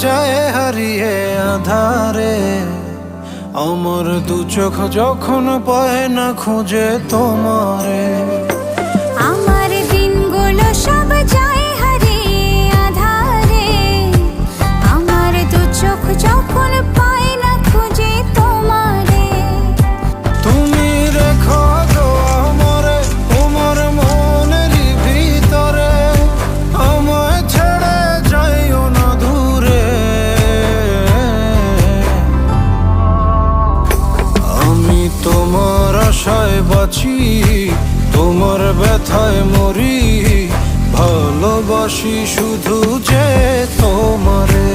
যায় হারিয়ে আধারে, আমার দু চোখ যখন পায় না খুঁজে তোমারে। আমার দিনগুলো সব যায় হারিয়ে আধারে, আমার দু চোখ যখন পায় না খুঁজে তোমারে। তুমি রেখো তো আমারে তোমার মনের ভিতরে, আমায় ছেড়ে যাইও না দূরে। আমি তোমার আশায় বাঁচি, তোমার ব্যথায় মরি, ভালোবাসি শুধু যে তোমারে।